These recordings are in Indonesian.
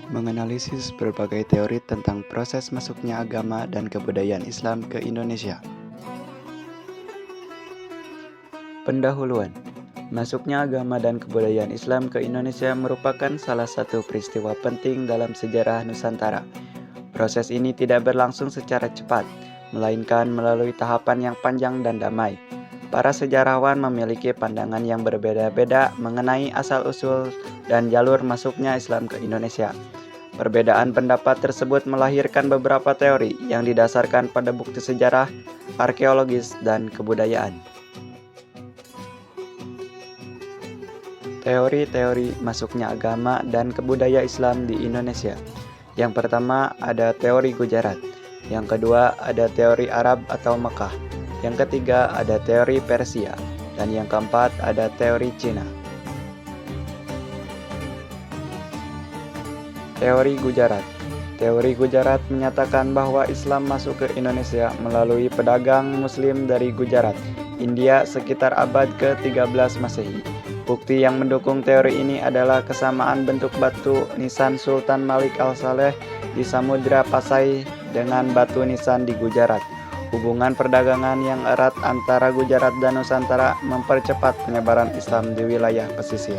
menganalisis berbagai teori tentang proses masuknya agama dan kebudayaan Islam ke Indonesia. Pendahuluan. Masuknya agama dan kebudayaan Islam ke Indonesia merupakan salah satu peristiwa penting dalam sejarah Nusantara. Proses ini tidak berlangsung secara cepat, melainkan melalui tahapan yang panjang dan damai. Para sejarawan memiliki pandangan yang berbeda-beda mengenai asal-usul dan jalur masuknya Islam ke Indonesia. Perbedaan pendapat tersebut melahirkan beberapa teori yang didasarkan pada bukti sejarah, arkeologis, dan kebudayaan. Teori-teori masuknya agama dan kebudayaan Islam di Indonesia. Yang pertama ada teori Gujarat, yang kedua ada teori Arab atau Mekah, yang ketiga ada teori Persia, dan yang keempat ada teori Cina. Teori Gujarat. Teori Gujarat menyatakan bahwa Islam masuk ke Indonesia melalui pedagang Muslim dari Gujarat, India sekitar abad ke-13 Masehi. Bukti yang mendukung teori ini adalah kesamaan bentuk batu nisan Sultan Malik Al-Saleh di Samudra Pasai dengan batu nisan di Gujarat. Hubungan perdagangan yang erat antara Gujarat dan Nusantara mempercepat penyebaran Islam di wilayah pesisir.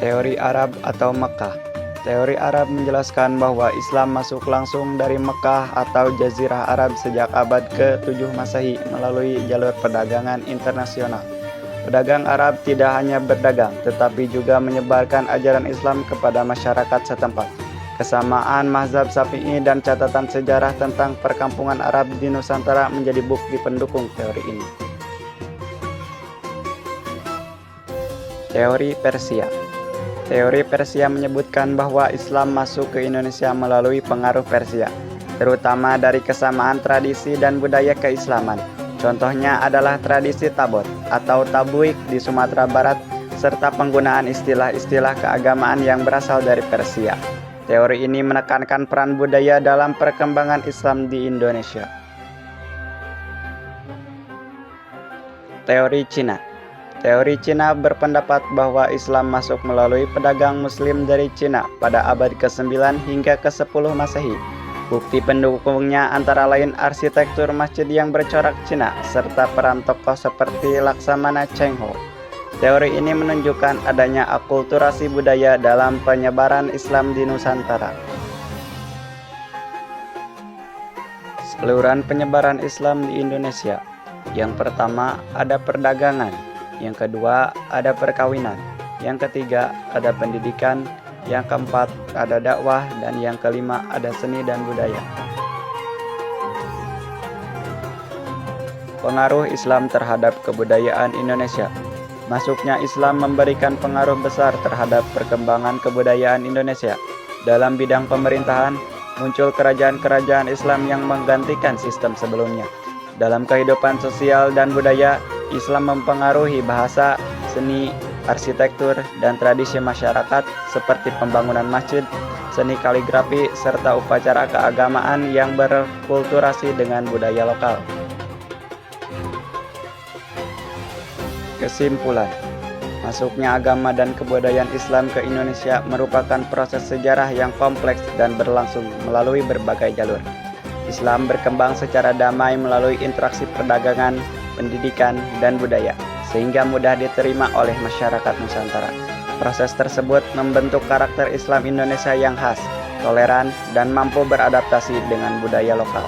Teori Arab atau Mekkah. Teori Arab menjelaskan bahwa Islam masuk langsung dari Mekkah atau Jazirah Arab sejak abad ke-7 Masehi melalui jalur perdagangan internasional. Pedagang Arab tidak hanya berdagang, tetapi juga menyebarkan ajaran Islam kepada masyarakat setempat. Kesamaan mazhab Syafi'i dan catatan sejarah tentang perkampungan Arab di Nusantara menjadi bukti pendukung teori ini. Teori Persia. Teori Persia menyebutkan bahwa Islam masuk ke Indonesia melalui pengaruh Persia, terutama dari kesamaan tradisi dan budaya keislaman. Contohnya adalah tradisi tabot atau tabuik di Sumatera Barat, serta penggunaan istilah-istilah keagamaan yang berasal dari Persia. Teori ini menekankan peran budaya dalam perkembangan Islam di Indonesia. Teori Cina. Teori Cina berpendapat bahwa Islam masuk melalui pedagang Muslim dari Cina pada abad ke-9 hingga ke-10 Masehi. Bukti pendukungnya antara lain arsitektur masjid yang bercorak Cina serta peran tokoh seperti Laksamana Cheng Ho. Teori ini menunjukkan adanya akulturasi budaya dalam penyebaran Islam di Nusantara. Saluran penyebaran Islam di Indonesia. Yang pertama ada perdagangan, yang kedua ada perkawinan, yang ketiga ada pendidikan, yang keempat ada dakwah, dan yang kelima ada seni dan budaya. Pengaruh Islam terhadap kebudayaan Indonesia. Masuknya Islam memberikan pengaruh besar terhadap perkembangan kebudayaan Indonesia. Dalam bidang pemerintahan, muncul kerajaan-kerajaan Islam yang menggantikan sistem sebelumnya. Dalam kehidupan sosial dan budaya, Islam mempengaruhi bahasa, seni, arsitektur, dan tradisi masyarakat seperti pembangunan masjid, seni kaligrafi, serta upacara keagamaan yang berkulturasi dengan budaya lokal. Kesimpulan, masuknya agama dan kebudayaan Islam ke Indonesia merupakan proses sejarah yang kompleks dan berlangsung melalui berbagai jalur. Islam berkembang secara damai melalui interaksi perdagangan, pendidikan, dan budaya, sehingga mudah diterima oleh masyarakat Nusantara. Proses tersebut membentuk karakter Islam Indonesia yang khas, toleran, dan mampu beradaptasi dengan budaya lokal.